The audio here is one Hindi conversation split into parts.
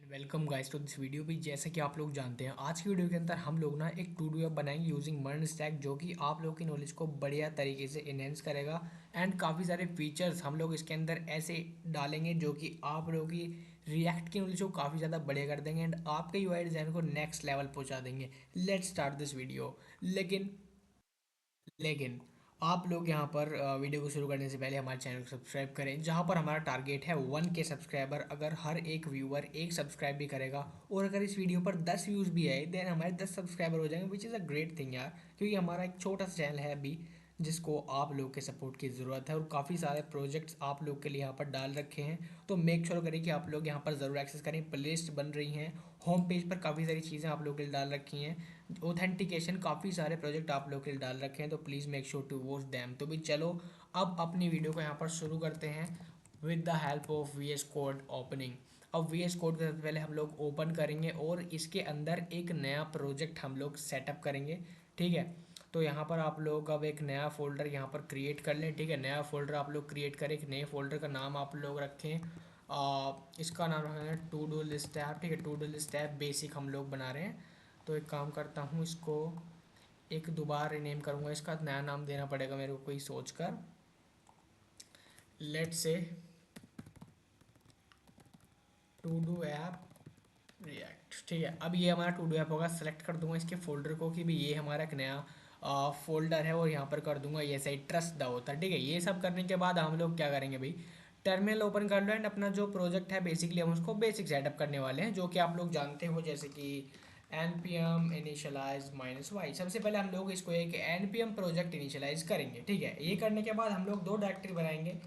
Welcome guys to this video. भी जैसा कि आप लोग जानते हैं, आज की वीडियो के अंदर हम लोग ना एक टू डू ऐप बनाएंगे यूजिंग मर्न स्टैक, जो कि आप लोगों की नॉलेज को बढ़िया तरीके से इनहेंस करेगा। एंड काफ़ी सारे फीचर्स हम लोग इसके अंदर ऐसे डालेंगे जो कि आप लोगों की रिएक्ट की नॉलेज को काफ़ी ज़्यादा बढ़िया कर देंगे एंड आपके यूआई डिज़ाइन को नेक्स्ट लेवल पहुंचा देंगे। Let's start this video. लेकिन लेकिन आप लोग यहाँ पर वीडियो को शुरू करने से पहले हमारे चैनल को सब्सक्राइब करें, जहाँ पर हमारा टारगेट है 1K सब्सक्राइबर। अगर हर एक व्यूअर एक सब्सक्राइब भी करेगा और अगर इस वीडियो पर 10 व्यूज़ भी आए, देन हमारे 10 सब्सक्राइबर हो जाएंगे, which is a great thing यार। क्योंकि हमारा एक छोटा सा चैनल है अभी, जिसको आप लोग के सपोर्ट की ज़रूरत है और काफ़ी सारे प्रोजेक्ट्स आप लोग के लिए यहाँ पर डाल रखे हैं। तो मेक श्योर करें कि आप लोग यहाँ पर ज़रूर एक्सेस करें। प्लेलिस्ट बन रही हैं, होम पेज पर काफ़ी सारी चीज़ें आप लोग के लिए डाल रखी हैं, ऑथेंटिकेशन काफ़ी सारे प्रोजेक्ट आप लोग के लिए डाल रखे हैं। तो please make sure to watch them. तो भी चलो अब अपनी वीडियो को यहाँ पर शुरू करते हैं with the help of V S code opening. अब वी एस कोड के सबसे पहले हम लोग ओपन करेंगे और इसके अंदर एक नया प्रोजेक्ट हम लोग सेटअप करेंगे। ठीक है, तो यहाँ पर आप लोग अब एक नया फोल्डर यहाँ पर क्रिएट कर लें। ठीक है, नया फोल्डर आप लोग क्रिएट करें। एक नए फोल्डर का नाम आप लोग रखें, इसका नाम है टू डू लिस्ट ऐप। ठीक है, to do list app basic हम लोग बना रहे हैं। तो एक काम करता हूँ, इसको एक दोबारा रीनेम करूँगा। इसका नया नाम देना पड़ेगा मेरे को कोई सोच कर। लेट से टू डू ऐप रिएक्ट। ठीक है, अब ये हमारा टू डू ऐप होगा। सेलेक्ट कर दूंगा इसके फोल्डर को कि भाई ये हमारा एक नया फोल्डर है, और यहाँ पर कर दूंगा ये सही ट्रस्ट द होता है। ठीक है, ये सब करने के बाद हम लोग क्या करेंगे भाई, टर्मिनल ओपन कर लो एंड अपना जो प्रोजेक्ट है बेसिकली हम उसको बेसिक सेटअप करने वाले हैं, जो कि आप लोग जानते हो, जैसे कि npm initialize -y। सबसे पहले हम लोग इसको एक npm प्रोजेक्ट इनिशियलाइज करेंगे। ठीक है, ये करने के बाद हम लोग दो डायरेक्टरी बनाएंगे।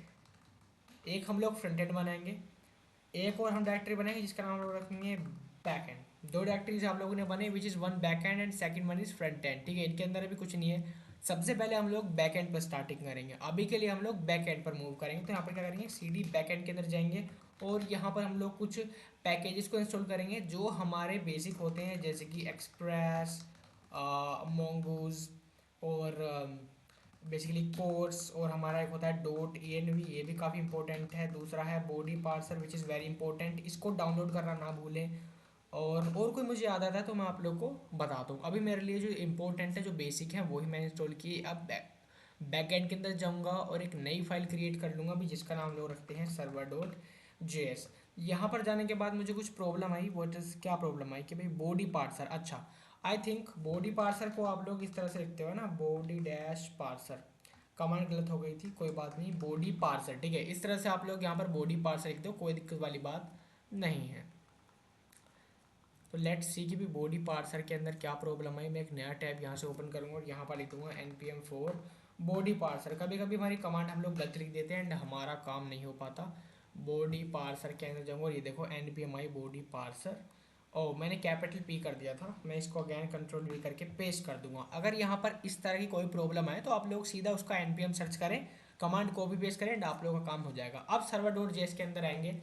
एक हम लोग फ्रंट एंड बनाएंगे, एक और हम डायरेक्टरी बनाएंगे जिसका नाम हम लोग रखेंगे बैक एंड। दो डायरेक्टरीज आप लोगों ने बनाई, which is one back and and second one is front end. ठीक है, इनके अंदर अभी कुछ नहीं है। सबसे पहले हम लोग बैक एंड पर स्टार्टिंग करेंगे। अभी के लिए हम लोग बैक एंड पर मूव करेंगे। तो यहाँ पर क्या करेंगे, सीडी बैक एंड के अंदर जाएंगे और यहाँ पर हम लोग कुछ पैकेजेस को इंस्टॉल करेंगे जो हमारे बेसिक होते हैं, जैसे कि एक्सप्रेस, मोंगूज और बेसिकली कोर्स, और हमारा एक होता है डॉट env, ये भी काफ़ी इंपॉर्टेंट है। दूसरा है body parser which is very important, इसको डाउनलोड करना ना भूलें। और कोई मुझे याद आता है तो मैं आप लोग को बताता हूँ। अभी मेरे लिए जो इंपॉर्टेंट है, जो बेसिक है, वही मैंने इंस्टॉल की। अब बैक एंड के अंदर जाऊँगा और एक नई फाइल क्रिएट कर लूँगा भी, जिसका नाम लोग रखते हैं server.js। यहाँ पर जाने के बाद मुझे कुछ प्रॉब्लम आई। वो क्या प्रॉब्लम आई कि भाई बॉडी पार्सर, अच्छा आई थिंक बॉडी पार्सर को आप लोग इस तरह से लिखते हो ना, बॉडी डैश पार्सर। कमांड गलत हो गई थी, कोई बात नहीं, बॉडी पार्सर। ठीक है, इस तरह से आप लोग यहाँ पर बॉडी पार्सर लिख दो, कोई दिक्कत वाली बात नहीं है। तो लेट्स सी कि भी बॉडी पार्सर के अंदर क्या प्रॉब्लम है। मैं एक नया टैब यहाँ से ओपन करूँगा और यहाँ पर लिख दूंगा npm4 बॉडी पार्सर। कभी कभी हमारी कमांड हम लोग गलत लिख देते हैं एंड हमारा काम नहीं हो पाता। बॉडी पार्सर के अंदर जाऊँगा और ये देखो npmi बॉडी पार्सर। ओ, मैंने कैपिटल पी कर दिया था। मैं इसको अगैन कंट्रोल वी करके पेस्ट कर दूंगा। अगर यहाँ पर इस तरह की कोई प्रॉब्लम आए तो आप लोग सीधा उसका npm सर्च करें, कमांड कॉपी पेस्ट करें एंड आप लोगों का काम हो जाएगा। अब server.js के अंदर आएंगे।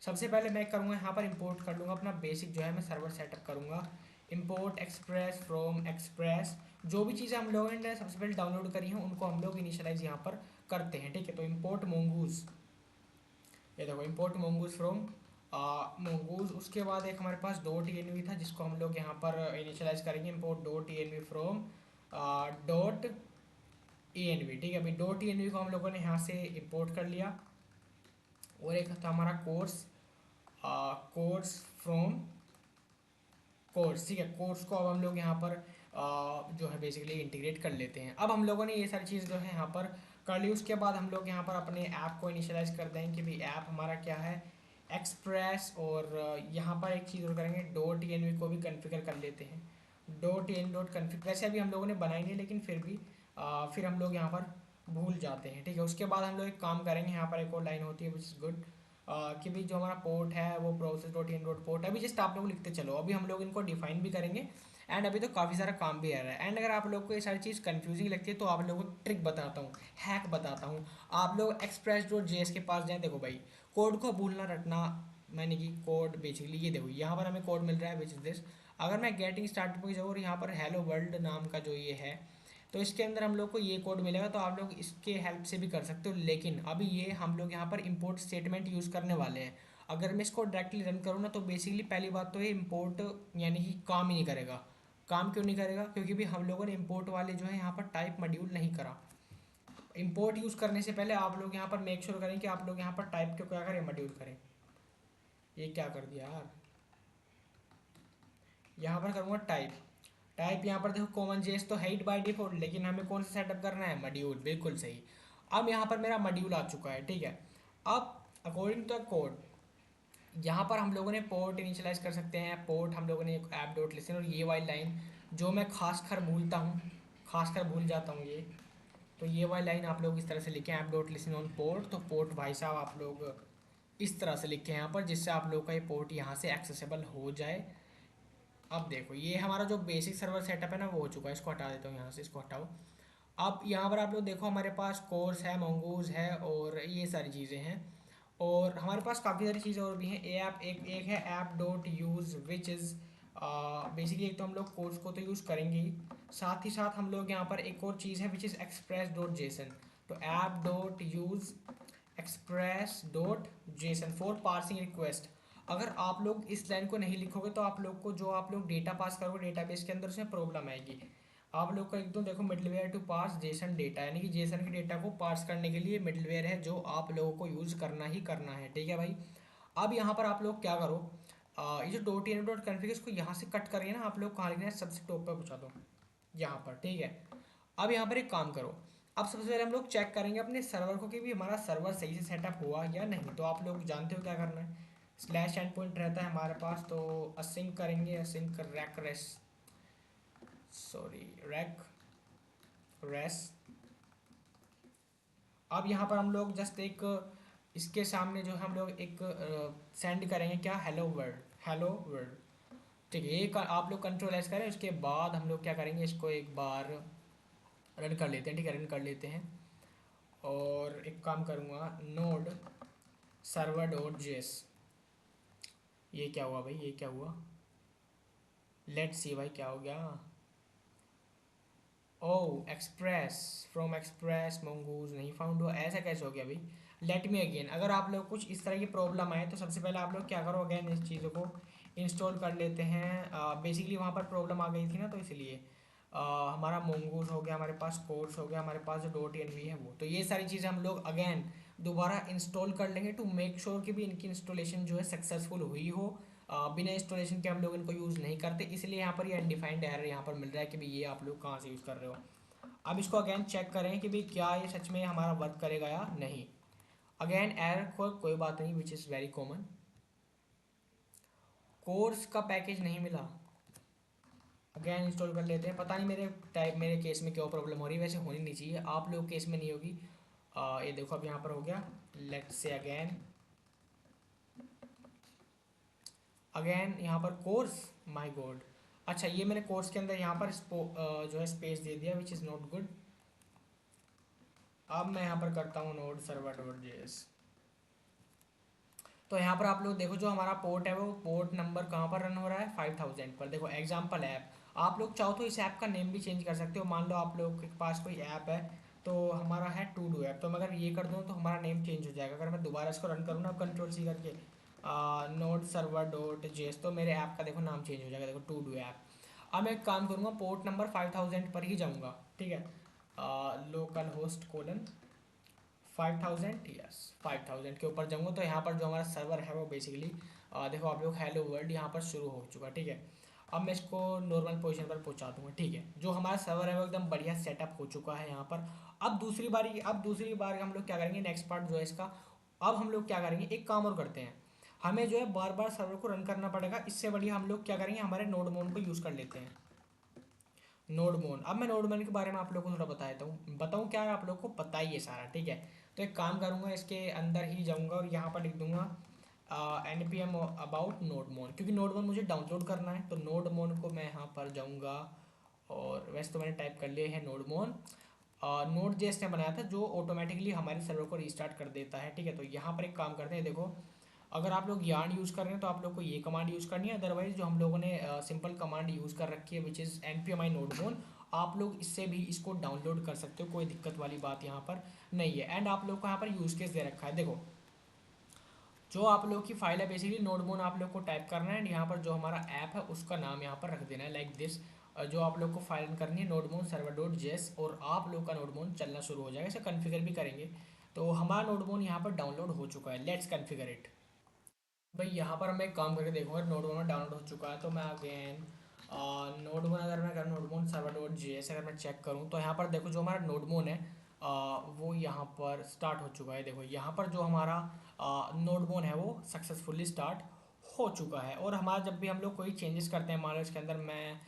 सबसे पहले मैं करूँगा यहाँ पर इंपोर्ट कर लूँगा अपना बेसिक जो है, मैं सर्वर सेटअप करूँगा। Import express from express. जो भी चीज़ें हम लोगों ने सबसे पहले डाउनलोड करी हैं उनको हम लोग इनिशियलाइज यहाँ पर करते हैं। ठीक है, तो इंपोर्ट मोंगूज, ये देखो इंपोर्ट मोंगूज फ्रॉम मोंगूज। उसके बाद एक हमारे पास डॉट env था जिसको हम लोग यहाँ पर इनिशियलाइज करेंगे। Import dot env from dot env। ठीक है, अभी डॉट env को हम लोगों ने यहाँ से इंपोर्ट कर लिया। और एक था हमारा कोर्स, कोर्स फ्रॉम कोर्स। ठीक है, कोर्स को अब हम लोग यहाँ पर जो है बेसिकली इंटीग्रेट कर लेते हैं। अब हम लोगों ने ये सारी चीज़ जो है यहाँ पर कर ली। उसके बाद हम लोग यहाँ पर अपने ऐप को इनिशियलाइज कर देंगे कि भाई ऐप हमारा क्या है, एक्सप्रेस। और यहाँ पर एक चीज़ और करेंगे, डॉट env को भी कन्फिगर कर लेते हैं। डॉट एन डॉट कन्फिग, वैसे अभी हम लोगों ने बनाई नहीं, लेकिन फिर भी फिर हम लोग यहाँ पर भूल जाते हैं। ठीक है, उसके बाद हम लोग एक काम करेंगे, यहाँ पर एक और लाइन होती है विच इज़ गुड, कि भाई जो हमारा पोर्ट है वो process dot in dot port. अभी जस्ट आप लोग लिखते चलो, अभी हम लोग इनको डिफाइन भी करेंगे एंड अभी तो काफ़ी सारा काम भी आ रहा है। एंड अगर आप लोग को ये सारी चीज़ कंफ्यूजिंग लगती है तो आप लोगों को ट्रिक बताता हूँ, हैक बताता हूँ। आप लोग एक्सप्रेस डॉट जेएस के पास जाएँ। देखो भाई, कोड को भूलना रटना, मैंने की कोड बेसिकली ये देखो यहाँ पर हमें कोड मिल रहा है विच इज़ दिस। अगर मैं गेटिंग स्टार्ट पर जाऊँ और यहाँ पर हेलो वर्ल्ड नाम का जो ये है, तो इसके अंदर हम लोग को ये कोड मिलेगा। तो आप लोग इसके हेल्प से भी कर सकते हो, लेकिन अभी ये हम लोग यहाँ पर इंपोर्ट स्टेटमेंट यूज़ करने वाले हैं। अगर मैं इसको डायरेक्टली रन करूँ ना तो बेसिकली पहली बात तो ये इम्पोर्ट यानी कि काम ही नहीं करेगा। काम क्यों नहीं करेगा? क्योंकि भी हम लोगों ने इम्पोर्ट वाले जो है यहाँ पर टाइप मॉड्यूल नहीं करा। इम्पोर्ट यूज़ करने से पहले आप लोग यहाँ पर मेक श्योर करें कि आप लोग यहाँ पर टाइप के क्या करें, मॉड्यूल करें। ये क्या कर दिया यार, यहाँ पर करूँगा टाइप। टाइप यहाँ पर देखो कॉमन जेस तो है ही बाय डिफॉल्ट, लेकिन हमें कौन सा सेटअप करना है, मॉड्यूल, बिल्कुल सही। अब यहाँ पर मेरा मॉड्यूल आ चुका है, ठीक है। अब अकॉर्डिंग टू द कोड यहाँ पर हम लोगों ने पोर्ट इनिशियलाइज कर सकते हैं। पोर्ट हम लोगों ने ऐप डॉट लिसन, और ये वाली लाइन जो मैं खासकर भूलता हूँ, खासकर भूल जाता हूँ ये, तो ये वाली लाइन आप लोग इस तरह से लिखें, app dot listen on port. तो पोर्ट भाई साहब आप लोग इस तरह से लिखें यहाँ पर, जिससे आप लोग का ये पोर्ट यहाँ से एक्सेसिबल हो जाए। अब देखो ये हमारा जो बेसिक सर्वर सेटअप है ना वो हो चुका है। इसको हटा देता हूँ यहाँ से, इसको हटाओ। अब यहाँ पर आप लोग देखो हमारे पास कोर्स है, मंगूज है, और ये सारी चीज़ें हैं। और हमारे पास काफ़ी सारी चीज़ें और भी हैं। ऐप एक है app dot use which is basically, एक तो हम लोग कोर्स को तो यूज़ करेंगे ही, साथ ही साथ हम लोग यहाँ पर एक और चीज़ है which is express dot JSON. तो app dot use express dot JSON for parsing request. अगर आप लोग इस लाइन को नहीं लिखोगे तो आप लोग को जो आप लोग डेटा पास करोगे डेटाबेस के अंदर, उसमें प्रॉब्लम आएगी। आप लोग का एकदम देखो middleware to parse JSON data, यानी कि जेसन के डेटा को पार्स करने के लिए मिडलवेयर है जो आप लोगों को यूज़ करना ही करना है, ठीक है भाई। अब यहाँ पर आप लोग क्या करो, ये जो डॉट एन डॉट कॉन्फ़िगर इसको यहाँ से कट करिए ना, आप लोग कहाँ लिखना है, सबसे टॉप पर पहुँचा दो यहाँ पर, ठीक है। अब यहाँ पर एक काम करो, अब सबसे पहले हम लोग चेक करेंगे अपने सर्वर को कि भी हमारा सर्वर सही से सेटअप हुआ या नहीं। तो आप लोग जानते हो क्या करना है, स्लैश एंड पॉइंट रहता है हमारे पास, तो असिंक करेंगे, async req res, sorry req res. अब यहाँ पर हम लोग जस्ट एक इसके सामने जो हम लोग एक सेंड करेंगे क्या, हेलो वर्ल्ड, हेलो वर्ल्ड, ठीक है। ये आप लोग कंट्रोल एस करें, उसके बाद हम लोग क्या करेंगे, इसको एक बार रन कर लेते हैं, ठीक है, रन कर लेते हैं। और एक काम करूँगा, नोड सर्वर डॉट जेस, ये क्या हुआ भाई, ये क्या हुआ, लेट्स सी भाई क्या हो गया। ओ एक्सप्रेस, फ्रॉम एक्सप्रेस मंगूज नहीं फाउंड हुआ, ऐसा कैसे हो गया भाई। लेट मी अगेन, अगर आप लोग कुछ इस तरह की प्रॉब्लम आए तो सबसे पहले आप लोग क्या करो, अगेन इस चीज़ों को इंस्टॉल कर लेते हैं। बेसिकली वहाँ पर प्रॉब्लम आ गई थी ना, तो इसलिए हमारा मोंगूज हो गया, हमारे पास कोर्स हो गया, हमारे पास जो डॉट एन वी है वो, तो ये सारी चीज़ें हम लोग अगेन दोबारा इंस्टॉल कर लेंगे टू मेक श्योर कि भी इनकी इंस्टॉलेशन जो है सक्सेसफुल हुई हो। बिना इंस्टॉलेशन के हम लोग इनको यूज़ नहीं करते, इसलिए यहाँ पर ये अनडिफाइंड एरर यहाँ पर मिल रहा है कि भाई ये आप लोग कहाँ से यूज़ कर रहे हो। अब इसको अगेन चेक करें कि भाई क्या ये सच में हमारा वर्क करेगा या नहीं। अगेन एरर को कोई बात नहीं, which is very common. Course का पैकेज नहीं मिला, अगेन इंस्टॉल कर लेते हैं। पता नहीं मेरे केस में क्या प्रॉब्लम हो रही है, वैसे होनी नहीं चाहिए, आप लोग केस में नहीं होगी। ये देखो अब यहाँ पर हो गया, लेट्स से अगेन, अगेन यहाँ पर कोर्स, माय गॉड। अच्छा ये मैंने कोर्स के अंदर यहाँ पर जो है स्पेस दे दिया, विच इज़ नॉट गुड। अब मैं यहाँ पर करता हूँ नोड सर्वर डॉट जेएस। तो यहाँ पर आप लोग देखो जो हमारा पोर्ट है वो पोर्ट नंबर कहाँ पर रन हो रहा है, 5000 पर। देखो एग्जाम्पल ऐप, आप लोग चाहो तो इस ऐप का नेम भी चेंज कर सकते हो। मान लो आप लोग के पास कोई ऐप है, तो हमारा है टू डू ऐप, तो मैं अगर ये कर दूँ तो हमारा नेम चेंज हो जाएगा। अगर मैं दोबारा इसको रन करूँ ना कंट्रोल सी करके, नोड सर्वर डॉट जेएस, तो मेरे ऐप का देखो नाम चेंज हो जाएगा, देखो टू डू ऐप। अब मैं एक काम करूँगा, पोर्ट नंबर 5000 पर ही जाऊँगा, ठीक है। लोकल होस्ट कोलन 5000, यस 5000 के ऊपर जाऊँगा, तो यहाँ पर जो हमारा सर्वर है वो बेसिकली देखो आप लोग हेलो वर्ल्ड यहाँ पर शुरू हो चुका, ठीक है। अब मैं इसको नॉर्मल पोजीशन पर पहुँचा दूँगा, ठीक है। जो हमारा सर्वर है वो एकदम बढ़िया सेटअप हो चुका है यहाँ पर। अब दूसरी बार हम लोग क्या करेंगे, नेक्स्ट पार्ट जो है इसका, अब हम लोग क्या करेंगे, एक काम और करते हैं। हमें जो है बार बार सर्वर को रन करना पड़ेगा, इससे बढ़िया हम लोग क्या करेंगे, हमारे नोड मोन को यूज़ कर लेते हैं। नोडमोन, अब मैं नोडमोन के बारे में आप लोगों को थोड़ा बताता हूँ, बताऊँ क्या है, आप लोग को पता ही है सारा, ठीक है। तो एक काम करूँगा, इसके अंदर ही जाऊँगा और यहाँ पर लिख दूंगा N P M about nodemon, क्योंकि नोडमोन मुझे डाउनलोड करना है। तो नोडमोन को मैं यहाँ पर जाऊँगा, और वैसे तो मैंने टाइप कर लिया है नोडमोन। नोड जेएस ने बनाया था जो ऑटोमेटिकली हमारे सर्वर को रीस्टार्ट कर देता है, ठीक है। तो यहाँ पर एक काम करते हैं, देखो अगर आप लोग यार्न यूज़ कर रहे हैं तो आप लोग को ये कमांड यूज़ करनी है, अदरवाइज जो हम लोगों ने सिंपल कमांड यूज़ कर रखी है which is N P M I nodemon, आप लोग इससे भी इसको डाउनलोड कर सकते हो, कोई दिक्कत वाली बात यहाँ पर नहीं है। एंड आप लोग को यहाँ पर यूज़ केस दे रखा है, देखो जो आप लोग की फाइल है बेसिकली नोटमोन आप लोग को टाइप करना है एंड यहाँ पर जो हमारा ऐप है उसका नाम यहाँ पर रख देना है लाइक दिस। जो आप लोग को फाइल रन करनी है नोटमोन सर्वर डॉट जेएस और आप लोग का नोटमोन चलना शुरू हो जाएगा। इसे कन्फिगर भी करेंगे। तो हमारा नोटमोन यहाँ पर डाउनलोड हो चुका है। Let's configure it. भाई यहाँ पर मैं एक काम करके देखूंगा नोटबुक में डाउनलोड हो चुका है तो मैं अगेन नोटबुक अगर मैं करूँ नोटबुक सर्वर डॉट जेएस अगर मैं चेक करूँ तो यहाँ पर देखो जो हमारा नोटबुक है वो यहाँ पर स्टार्ट हो चुका है। देखो यहाँ पर जो हमारा नोटबुक है वो सक्सेसफुली स्टार्ट हो चुका है। और हमारा जब भी हम लोग कोई चेंजेस करते हैं मान लो इसके अंदर मैं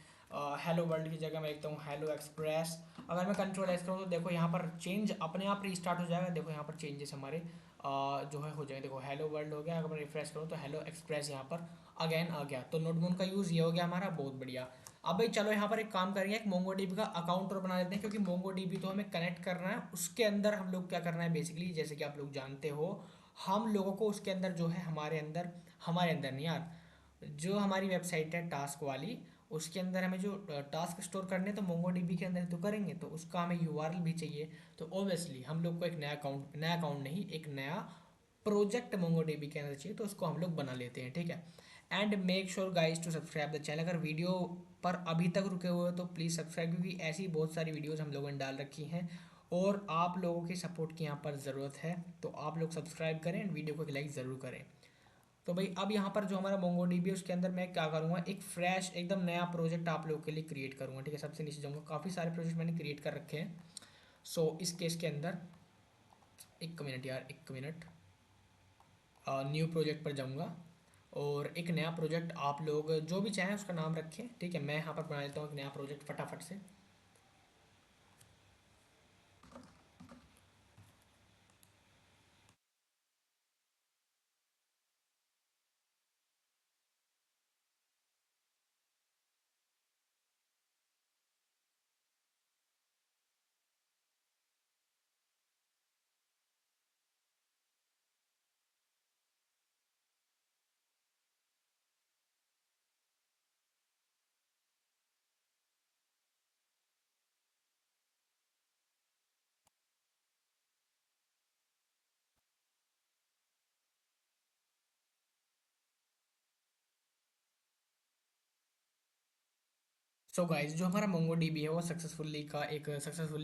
हेलो वर्ल्ड की जगह मैं लिखता हूँ हेलो एक्सप्रेस। अगर मैं कंट्रोल एस करूँ तो देखो यहाँ पर चेंज अपने आप रीस्टार्ट हो जाएगा। देखो यहाँ पर चेंजेस हमारे जो है हो जाएंगे। देखो हेलो वर्ल्ड हो गया। अगर मैं रिफ्रेश करूँ तो हेलो एक्सप्रेस यहाँ पर अगेन आ गया। तो नोटबुक का यूज़ ये हो गया हमारा। बहुत बढ़िया। अब भाई चलो यहाँ पर एक काम करेंगे एक मोंगो डीबी का अकाउंट और बना लेते हैं क्योंकि मोंगो डीबी तो हमें कनेक्ट करना है। उसके अंदर हम लोग क्या करना है बेसिकली जैसे कि आप लोग जानते हो हम लोगों को उसके अंदर जो है हमारे अंदर नहीं यार जो हमारी वेबसाइट है टास्क वाली उसके अंदर हमें जो टास्क स्टोर करने हैं तो मोंगो डीबी के अंदर तो करेंगे तो उसका हमें यूआरएल भी चाहिए। तो ऑब्वियसली हम लोग को एक नया अकाउंट नहीं एक नया प्रोजेक्ट मोंगो डीबी के अंदर चाहिए तो उसको हम लोग बना लेते हैं। ठीक है। And make sure guys to subscribe the channel. अगर वीडियो पर अभी तक रुके हुए हो तो प्लीज़ सब्सक्राइब क्योंकि ऐसी बहुत सारी वीडियोस हम लोगों ने डाल रखी हैं और आप लोगों की सपोर्ट की यहाँ पर ज़रूरत है। तो आप लोग सब्सक्राइब करें एंड वीडियो को लाइक ज़रूर करें। तो भाई अब यहाँ पर जो हमारा मोंगो डीबी है उसके अंदर मैं क्या करूँगा एक फ्रेश एकदम नया प्रोजेक्ट आप लोगों के लिए क्रिएट करूँगा। ठीक है। सबसे नीचे जाऊँगा काफ़ी सारे प्रोजेक्ट मैंने क्रिएट कर रखे हैं। सो इस केस के अंदर एक मिनट यार एक मिनट न्यू प्रोजेक्ट पर जाऊँगा और एक नया प्रोजेक्ट आप लोग जो भी चाहें उसका नाम रखें। ठीक है। मैं यहाँ पर बना लेता हूँ एक नया प्रोजेक्ट फटाफट से। सो गाइस जो हमारा मोंगो डीबी है वो सक्सेसफुली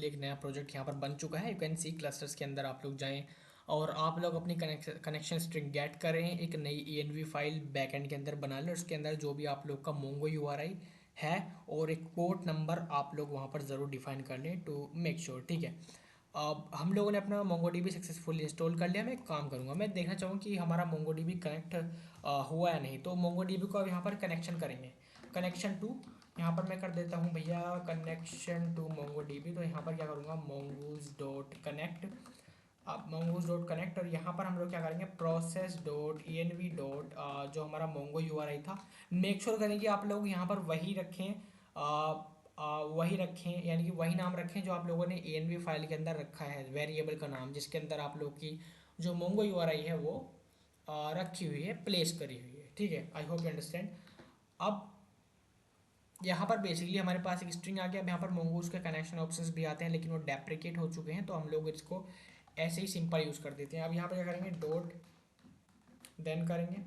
एक नया प्रोजेक्ट यहाँ पर बन चुका है। यू कैन सी क्लस्टर्स के अंदर आप लोग जाएं और आप लोग अपनी कनेक्शन स्ट्रिंग गेट करें एक नई ENV फाइल बैकएंड के अंदर बना लें। उसके अंदर जो भी आप लोग का मोंगो URI है और एक पोर्ट नंबर आप लोग वहाँ पर ज़रूर डिफाइन कर लें टू मेक श्योर। ठीक है। अब हम लोगों ने अपना मोंगो डीबी सक्सेसफुली इंस्टॉल कर लिया। मैं एक काम करूँगा मैं देखना चाहूँगा कि हमारा मोंगो डीबी कनेक्ट हुआ या नहीं। तो मोंगो डीबी को अब यहाँ पर कनेक्शन करेंगे। कनेक्शन टू यहाँ पर मैं कर देता हूँ भैया कनेक्शन टू मोंगो डीबी। तो यहाँ पर क्या करूँगा mongoose डॉट कनेक्ट। अब mongoose डॉट कनेक्ट और यहाँ पर हम लोग क्या करेंगे प्रोसेस डॉट env डॉट जो हमारा मोंगो URI था मेक श्योर करें कि आप लोग यहाँ पर वही रखें। वही रखें यानी कि वही नाम रखें जो आप लोगों ने ENV फाइल के अंदर रखा है वेरिएबल का नाम जिसके अंदर आप लोग की जो मोंगो URI है वो रखी हुई है प्लेस करी हुई है। ठीक है। I hope you understand. अब यहाँ पर बेसिकली हमारे पास एक स्ट्रिंग आ गया। अब यहाँ पर mongoose के कनेक्शन ऑप्शंस भी आते हैं लेकिन वो डेप्रिकेट हो चुके हैं तो हम लोग इसको ऐसे ही सिंपल यूज़ कर देते हैं। अब यहाँ पर क्या करेंगे डॉट देन करेंगे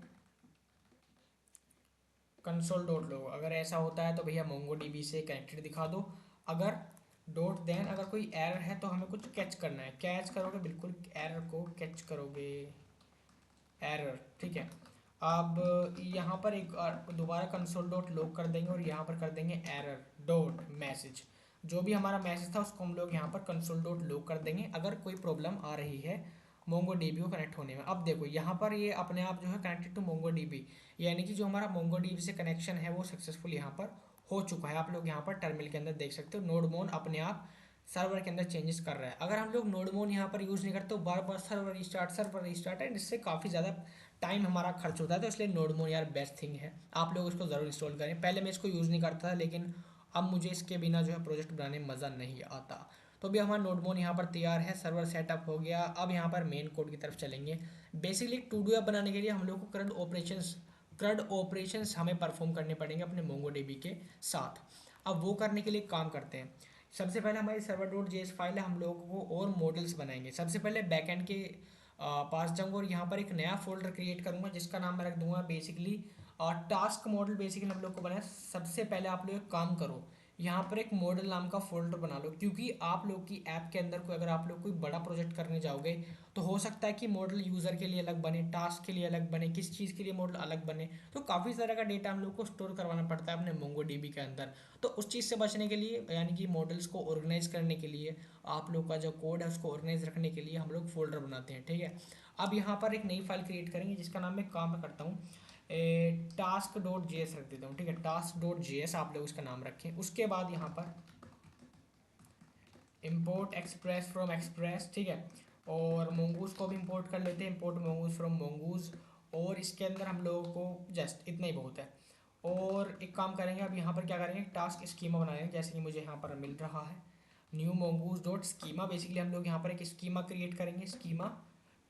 कंसोल डॉट लो। अगर ऐसा होता है तो भैया मोंगो डीबी से कनेक्टेड दिखा दो। अगर डॉट देन अगर कोई एरर है तो हमें कुछ कैच करना है। कैच करोगे बिल्कुल एरर को कैच करोगे एरर। ठीक है। अब यहाँ पर एक दोबारा कंसोल डॉट लॉग कर देंगे और यहाँ पर कर देंगे एरर डॉट मैसेज। जो भी हमारा मैसेज था उसको हम लोग यहाँ पर कंसोल डॉट लॉग कर देंगे अगर कोई प्रॉब्लम आ रही है मोंगो डीबी को कनेक्ट होने में। अब देखो यहाँ पर ये अपने आप जो है कनेक्टेड टू मोंगो डीबी यानी कि जो हमारा मोंगो डीबी से कनेक्शन है वो सक्सेसफुल यहाँ पर हो चुका है। आप लोग यहाँ पर टर्मिनल के अंदर देख सकते हो नोडमोन अपने आप सर्वर के अंदर चेंजेस कर रहा है। अगर हम लोग नोडमोन यहाँ पर यूज़ नहीं करते तो बार बार सर्वर रिस्टार्ट है इससे काफ़ी ज़्यादा टाइम हमारा खर्च होता है। तो इसलिए नोडमोन यार बेस्ट थिंग है। आप लोग इसको ज़रूर इंस्टॉल करें। पहले मैं इसको यूज़ नहीं करता था लेकिन अब मुझे इसके बिना जो है प्रोजेक्ट बनाने में मज़ा नहीं आता। तो अभी हमारा नोडमोन यहाँ पर तैयार है सर्वर सेटअप हो गया। अब यहाँ पर मेन कोड की तरफ चलेंगे। बेसिकली टू डू ऐप बनाने के लिए हम लोग को क्रड ऑपरेशंस हमें परफॉर्म करने पड़ेंगे अपने मोंगो डीबी के साथ। अब वो करने के लिए काम करते हैं। सबसे पहले हमारी सर्वर डॉट जेएस फाइल है हम लोगों को और मॉडल्स बनाएंगे। सबसे पहले बैकएंड के पास जाऊंगा और यहाँ पर एक नया फोल्डर क्रिएट करूंगा जिसका नाम मैं रख दूंगा बेसिकली टास्क मॉडल। बेसिकली हम लोग को बनाया, सबसे पहले आप लोग एक काम करो, यहाँ पर एक मॉडल नाम का फोल्डर बना लो, क्योंकि आप लोग की ऐप के अंदर कोई, अगर आप लोग कोई बड़ा प्रोजेक्ट करने जाओगे तो हो सकता है कि मॉडल यूज़र के लिए अलग बने, टास्क के लिए अलग बने, किस चीज़ के लिए मॉडल अलग बने। तो काफ़ी तरह का डेटा हम लोग को स्टोर करवाना पड़ता है अपने मोंगो डीबी के अंदर। तो उस चीज़ से बचने के लिए, यानी कि मॉडल्स को ऑर्गेनाइज करने के लिए, आप लोग का जो कोड है उसको ऑर्गेनाइज रखने के लिए हम लोग फोल्डर बनाते हैं, ठीक है। अब यहाँ पर एक नई फाइल क्रिएट करेंगे जिसका नाम मैं काम करता हूँ टास्क डॉट जे एस रख देता हूँ, ठीक है। टास्क डॉट जे एस आप लोग उसका नाम रखें। उसके बाद यहाँ पर इम्पोर्ट एक्सप्रेस फ्रॉम एक्सप्रेस, ठीक है। और मोंगूज को भी इम्पोर्ट कर लेते हैं, इम्पोर्ट मोंगूज फ्रॉम मोंगूज। और इसके अंदर हम लोगों को जस्ट इतना ही बहुत है। और एक काम करेंगे, अब यहाँ पर क्या करेंगे, टास्क स्कीमा बनाएंगे, जैसे कि मुझे यहाँ पर मिल रहा है new mongoose dot schema. Basically हम लोग यहाँ पर एक स्कीमा क्रिएट करेंगे, स्कीमा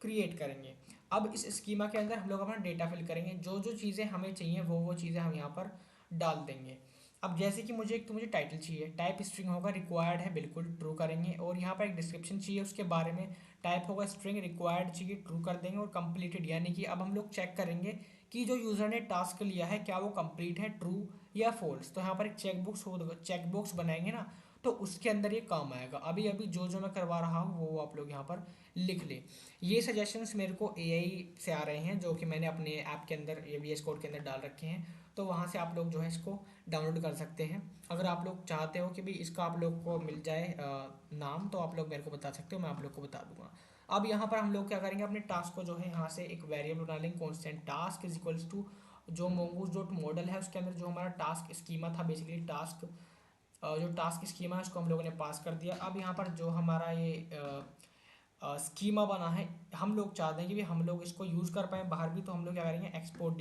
क्रिएट करेंगे। अब इस स्कीमा के अंदर हम लोग अपना डेटा फिल करेंगे, जो जो चीज़ें हमें चाहिए वो चीज़ें हम यहाँ पर डाल देंगे। अब जैसे कि मुझे एक तो मुझे टाइटल चाहिए, टाइप स्ट्रिंग होगा, रिक्वायर्ड है, बिल्कुल ट्रू करेंगे। और यहाँ पर एक डिस्क्रिप्शन चाहिए उसके बारे में, टाइप होगा स्ट्रिंग, रिक्वायर्ड चाहिए, ट्रू कर देंगे। और कंप्लीटेड, यानी कि अब हम लोग चेक करेंगे कि जो यूज़र ने टास्क लिया है क्या वो कंप्लीट है, ट्रू या फॉल्स। तो यहाँ पर एक चेक बॉक्स बनाएंगे ना, तो उसके अंदर ये काम आएगा। अभी अभी जो जो मैं करवा रहा हूँ वो आप लोग यहाँ पर लिख ले। ये सजेशंस मेरे को एआई से आ रहे हैं, जो कि मैंने अपने ऐप के अंदर वीएस कोड के अंदर डाल रखे हैं। तो वहाँ से आप लोग जो है इसको डाउनलोड कर सकते हैं। अगर आप लोग चाहते हो कि भी इसका आप लोग को मिल जाए नाम, तो आप लोग मेरे को बता सकते हो, मैं आप लोग को बता दूंगा। अब यहाँ पर हम लोग क्या करेंगे, अपने टास्क को जो है यहाँ से एक वेरिएबल बना लेंगे, constant task is equals to जो मोंगूज डॉट मॉडल है उसके अंदर जो हमारा टास्क स्कीमा था, बेसिकली टास्क जो टास्क स्कीमा है उसको हम लोगों ने पास कर दिया। अब यहाँ पर जो हमारा ये स्कीमा बना है, हम लोग चाहते हैं कि भी हम लोग इसको यूज़ कर पाएँ बाहर भी, तो हम लोग क्या करेंगे, एक्सपोर्ट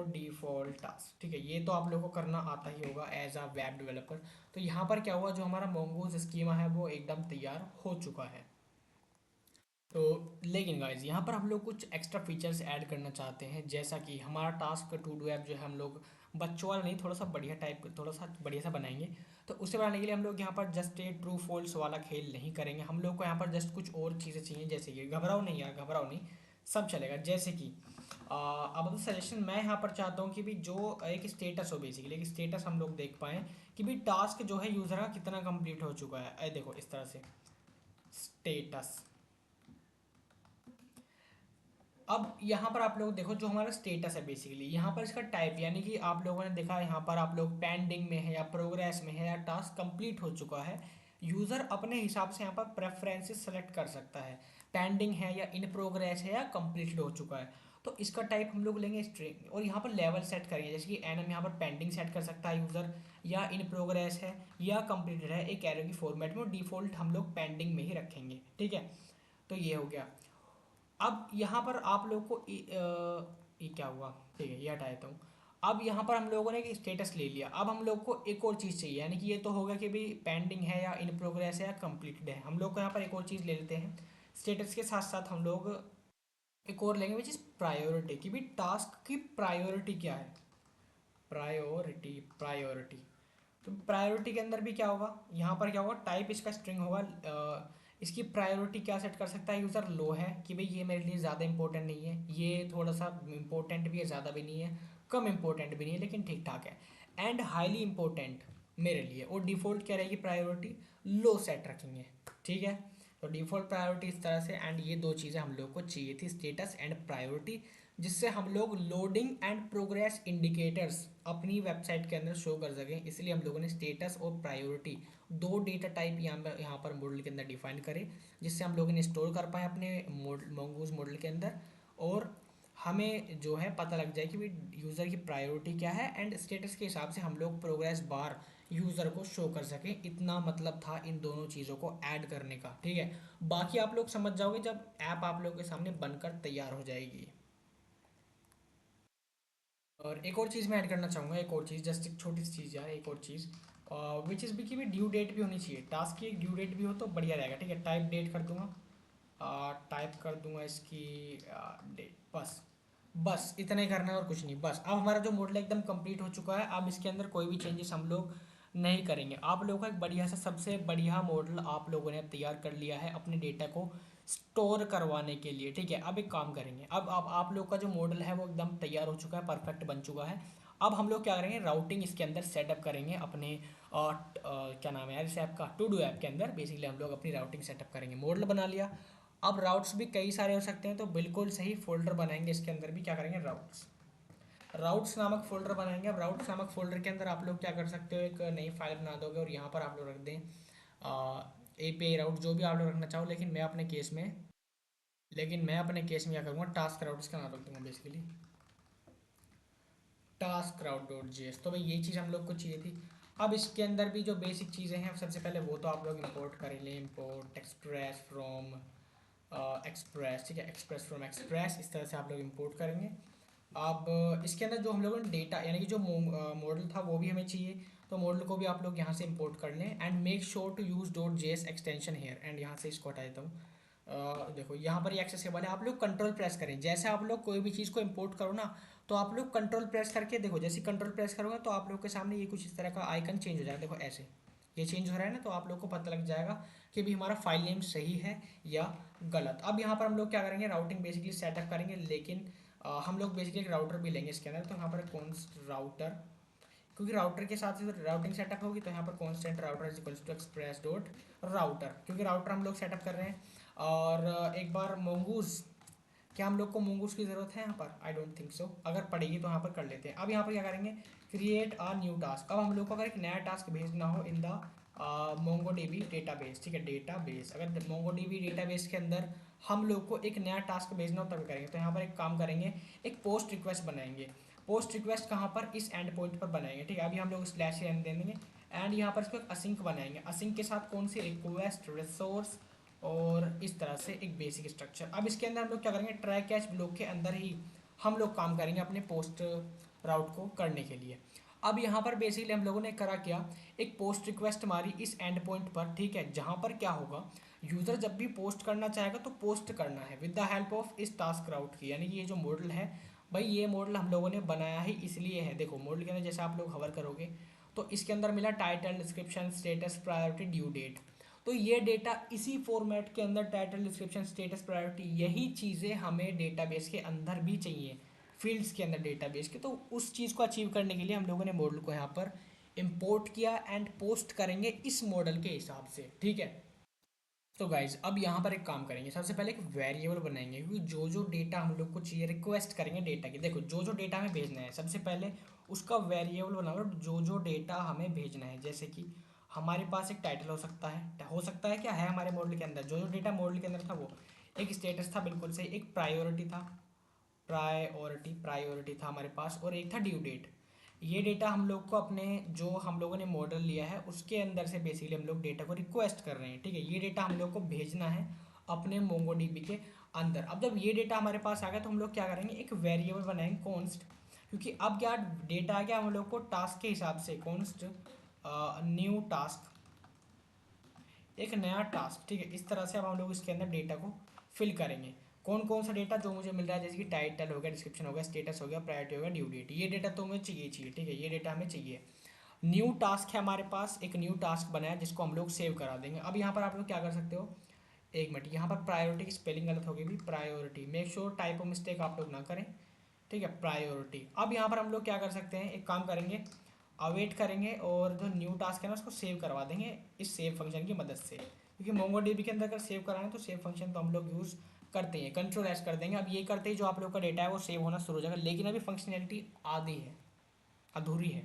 डिफ़ॉल्ट टास्क, ठीक है। ये तो आप लोगों को करना आता ही होगा एज अ वेब डेवलपर। तो यहाँ पर क्या हुआ, जो हमारा मोंगोज स्कीमा है वो एकदम तैयार हो चुका है। तो लेकिन गाइज यहाँ पर हम लोग कुछ एक्स्ट्रा फीचर्स ऐड करना चाहते हैं, जैसा कि हमारा टास्क टू डू ऐप जो है हम लोग बच्चों वाला नहीं, थोड़ा सा बढ़िया टाइप, थोड़ा सा बढ़िया सा बनाएंगे। तो उसे बनाने के लिए हम लोग यहाँ पर जस्ट ए ट्रू फॉल्स वाला खेल नहीं करेंगे, हम लोग को यहाँ पर जस्ट कुछ और चीज़ें चाहिए। जैसे कि घबराओ नहीं यार, घबराओ नहीं, सब चलेगा। जैसे कि अब तो सजेशन मैं यहाँ पर चाहता हूँ कि भी जो एक स्टेटस हो, बेसिकली एक स्टेटस हम लोग देख पाएँ कि भी टास्क जो है यूज़र का कितना कंप्लीट हो चुका है। देखो इस तरह से स्टेटस। अब यहाँ पर आप लोग देखो, जो हमारा स्टेटस है बेसिकली यहाँ पर इसका टाइप, यानी कि आप लोगों ने देखा यहाँ पर आप लोग पेंडिंग में है या प्रोग्रेस में है या टास्क कंप्लीट हो चुका है। यूज़र अपने हिसाब से यहाँ पर प्रेफरेंसेस सेलेक्ट कर सकता है, पेंडिंग है या इन प्रोग्रेस है या कंप्लीटेड हो चुका है। तो इसका टाइप हम लोग लेंगे स्ट्रिंग, और यहाँ पर लेवल सेट करेंगे, जैसे कि एन एम यहाँ पर पेंडिंग सेट कर सकता है यूज़र, या इन प्रोग्रेस है या कंप्लीटेड है, एक एरो की फॉर्मेट में। डिफ़ॉल्ट हम लोग पेंडिंग में ही रखेंगे, ठीक है। तो ये हो गया। अब यहाँ पर आप लोग को ये क्या हुआ, ठीक है ये हटा देता हूँ। अब यहाँ पर हम लोगों ने एक स्टेटस ले लिया, अब हम लोग को एक और चीज़ चाहिए, यानी कि ये तो होगा कि भाई पेंडिंग है या इन प्रोग्रेस है या कंप्लीटेड है। हम लोग को यहाँ पर एक और चीज़ ले लेते हैं, स्टेटस के साथ साथ हम लोग एक और लेंगे विच इज़ प्रायोरिटी, कि भी टास्क की प्रायोरिटी क्या है। प्रायोरिटी तो प्रायोरिटी के अंदर भी क्या होगा, यहाँ पर क्या होगा, टाइप इसका स्ट्रिंग होगा। इसकी प्रायोरिटी क्या सेट कर सकता है यूज़र, लो है, कि भाई ये मेरे लिए ज़्यादा इंपॉर्टेंट नहीं है, ये थोड़ा सा इंपॉर्टेंट भी है, ज़्यादा भी नहीं है, कम इंपॉर्टेंट भी नहीं है, लेकिन ठीक ठाक है। एंड हाईली इंपॉर्टेंट मेरे लिए। और डिफ़ॉल्ट क्या रहेगी, प्रायोरिटी लो सेट रखेंगे, ठीक है। तो डिफ़ॉल्ट प्रायोरिटी इस तरह से। एंड ये दो चीज़ें हम लोग को चाहिए थी, स्टेटस एंड प्रायोरिटी, जिससे हम लोग लोडिंग एंड प्रोग्रेस इंडिकेटर्स अपनी वेबसाइट के अंदर शो कर सकें। इसलिए हम लोगों ने स्टेटस और प्रायोरिटी दो डेटा टाइप यहाँ पर मॉडल के अंदर डिफाइन करे, जिससे हम लोग इन्हें स्टोर कर पाएँ अपने मोंगूज मॉडल के अंदर। और हमें जो है पता लग जाए कि भाई यूज़र की प्रायोरिटी क्या है, एंड स्टेटस के हिसाब से हम लोग प्रोग्रेस बार यूज़र को शो कर सकें। इतना मतलब था इन दोनों चीज़ों को ऐड करने का, ठीक है। बाकी आप लोग समझ जाओगे जब ऐप आप लोगों के सामने बनकर तैयार हो जाएगी। और एक और चीज़ मैं ऐड करना चाहूँगा, एक और चीज़, जस्ट एक छोटी सी चीज़ यार, एक और चीज़ विच इज़ भी कि भी ड्यू डेट भी होनी चाहिए, टास्क की एक ड्यू डेट भी हो तो बढ़िया रहेगा, ठीक है। टाइप डेट कर दूंगा, टाइप कर दूंगा इसकी डेट, बस बस इतना ही करना है और कुछ नहीं। बस अब हमारा जो मॉडल एकदम कंप्लीट हो चुका है, अब इसके अंदर कोई भी चेंजेस हम लोग नहीं करेंगे। आप लोगों का एक बढ़िया सा, सबसे बढ़िया मॉडल आप लोगों ने अब तैयार कर लिया है अपने डेटा को स्टोर करवाने के लिए। ठीक है, अब एक काम करेंगे, अब आप लोग का जो मॉडल है वो एकदम तैयार हो चुका है, परफेक्ट बन चुका है। अब हम लोग क्या करेंगे, राउटिंग इसके अंदर सेटअप करेंगे अपने क्या नाम है यार इस ऐप का, टू डू ऐप के अंदर बेसिकली हम लोग अपनी राउटिंग सेटअप करेंगे। मॉडल बना लिया। अब राउट्स भी कई सारे हो सकते हैं, तो बिल्कुल सही फोल्डर बनाएंगे, इसके अंदर भी क्या करेंगे, राउट्स राउट्स नामक फोल्डर बनाएंगे। अब राउट्स नामक फोल्डर के अंदर आप लोग क्या कर सकते हो, एक नई फाइल बना दोगे और यहाँ पर आप लोग रख दें एपीआई राउट, जो भी आप लोग रखना चाहो, लेकिन मैं अपने केस में क्या करूँगा, टास्क राउट इसका नाम रख दूंगा बेसिकली, टास्क राउट डॉट जेएस। तो भाई ये चीज़ हम लोग को चाहिए थी। अब इसके अंदर भी जो बेसिक चीज़ें हैं सबसे पहले वो तो आप लोग इंपोर्ट कर लें, इंपोर्ट एक्सप्रेस फ्रॉम एक्सप्रेस, ठीक है, एक्सप्रेस फ्रॉम एक्सप्रेस, इस तरह से आप लोग इंपोर्ट करेंगे। अब इसके अंदर जो हम लोगों ने डेटा यानी कि जो मॉडल था वो भी हमें चाहिए, तो मॉडल को भी आप लोग यहाँ से इंपोर्ट कर लें। And make sure to use dot JS extension here, and यहाँ से इसको हटा देता हूँ। देखो यहाँ पर ये एक्सेसिबल है, आप लोग कंट्रोल प्रेस करें, जैसे आप लोग कोई भी चीज़ को इंपोर्ट करो ना, तो आप लोग कंट्रोल प्रेस करके देखो, जैसे कंट्रोल प्रेस करोगे तो आप लोग के सामने ये कुछ इस तरह का आइकन चेंज हो जाएगा, देखो ऐसे ये चेंज हो रहा है ना, तो आप लोग को पता लग जाएगा कि भी हमारा फाइल नेम सही है या गलत। अब यहाँ पर हम लोग क्या करेंगे, राउटिंग बेसिकली सेटअप करेंगे, लेकिन हम लोग बेसिकली एक राउटर भी लेंगे इसके अंदर, तो यहाँ पर कौन राउटर, क्योंकि राउटर के साथ राउटिंग सेटअप होगी, तो यहाँ पर constant router is equals to express dot router, क्योंकि राउटर हम लोग सेटअप कर रहे हैं। और एक बार मोंगूज, क्या हम लोग को मोंगूज की ज़रूरत है यहाँ पर, आई डोंट थिंक सो, अगर पड़ेगी तो यहाँ पर कर लेते हैं। अब यहाँ पर क्या करेंगे, क्रिएट अ न्यू टास्क। अब हम लोग को अगर एक नया टास्क भेजना हो in the Mongo dB database, ठीक है, डेटाबेस, अगर मोंगो डीबी डेटाबेस के अंदर हम लोग को एक नया टास्क भेजना हो तब करेंगे, तो यहाँ पर एक काम करेंगे, एक पोस्ट रिक्वेस्ट बनाएंगे। पोस्ट रिक्वेस्ट कहाँ पर, इस एंड पॉइंट पर बनाएंगे, ठीक है। अभी हम लोग स्लैश एन दे देंगे, एंड यहाँ पर इसको एक असिंक बनाएंगे, असिंक के साथ कौन सी, रिक्वेस्ट रिसोर्स, और इस तरह से एक बेसिक स्ट्रक्चर। अब इसके अंदर हम लोग क्या करेंगे, ट्राई कैच ब्लॉक के अंदर ही हम लोग काम करेंगे अपने पोस्ट राउट को करने के लिए। अब यहाँ पर बेसिकली हम लोगों ने करा क्या, एक पोस्ट रिक्वेस्ट मारी इस एंड पॉइंट पर, ठीक है, जहाँ पर क्या होगा, यूज़र जब भी पोस्ट करना चाहेगा तो पोस्ट करना है विद द हेल्प ऑफ इस टास्क राउट की, यानी कि ये जो मॉडल है भाई, ये मॉडल हम लोगों ने बनाया ही इसलिए है। देखो मॉडल के अंदर जैसे आप लोग हवर करोगे तो इसके अंदर मिला title, description, status, priority, due date, तो ये डेटा इसी फॉर्मेट के अंदर, टाइटल, डिस्क्रिप्शन, स्टेटस, प्रायोरिटी, यही चीज़ें हमें डेटाबेस के अंदर भी चाहिए, फील्ड्स के अंदर डेटाबेस के। तो उस चीज़ को अचीव करने के लिए हम लोगों ने मॉडल को यहाँ पर इंपोर्ट किया एंड पोस्ट करेंगे इस मॉडल के हिसाब से, ठीक है। तो गाइज अब यहाँ पर एक काम करेंगे, सबसे पहले एक वेरिएबल बनाएंगे, क्योंकि जो जो डेटा हम लोग को चाहिए, रिक्वेस्ट करेंगे डेटा की, देखो जो जो डेटा हमें भेजना है सबसे पहले उसका वेरिएबल बना लो, जो जो डेटा हमें भेजना है। जैसे कि हमारे पास एक टाइटल हो सकता है क्या है हमारे मॉडल के अंदर, जो जो डेटा मॉडल के अंदर था वो, एक स्टेटस था बिल्कुल सही, एक प्रायोरिटी था, प्रायोरिटी था हमारे पास, और एक था ड्यू डेट। ये डेटा हम लोग को अपने, जो हम लोगों ने मॉडल लिया है उसके अंदर से बेसिकली हम लोग डेटा को रिक्वेस्ट कर रहे हैं, ठीक है। ये डेटा हम लोग को भेजना है अपने मोंगो डीबी के अंदर। अब जब ये डेटा हमारे पास आ गया तो हम लोग क्या करेंगे, एक वेरिएबल बनाएंगे कॉन्स्ट, क्योंकि अब क्या डेटा आ गया हम लोग को टास्क के हिसाब से, कॉन्स्ट न्यू टास्क, एक नया टास्क, ठीक है। इस तरह से अब हम लोग इसके अंदर डेटा को फिल करेंगे, कौन कौन सा डेटा जो मुझे मिल रहा है, जैसे कि टाइटल हो गया, डिस्क्रिप्शन हो गया, स्टेटस हो गया, प्रायोरिटी हो गया, ड्यू डेट, ये डेटा तो हमें चाहिए, ठीक है, ये डेटा हमें चाहिए। न्यू टास्क है हमारे पास, एक न्यू टास्क बनाया जिसको हम लोग सेव करा देंगे। अब यहाँ पर आप लोग क्या कर सकते हो, एक मिनट, यहाँ पर प्रायोरिटी की स्पेलिंग गलत होगी भी, priority, make sure type mistake आप लोग ना करें, ठीक है, प्रायोरिटी। अब यहाँ पर हम लोग क्या कर सकते हैं, एक काम करेंगे, अवेट करेंगे और जो न्यू टास्क है ना उसको सेव करवा देंगे इस सेव फंक्शन की मदद से, क्योंकि मोंगोडीबी के अंदर अगर सेव कराएं तो सेव फंक्शन तो हम लोग यूज़ करते हैं, कंट्रोल एस कर देंगे। अब ये करते ही जो आप लोग का डेटा है वो सेव होना शुरू हो जाएगा, लेकिन अभी फंक्शनैलिटी आधी है, अधूरी है।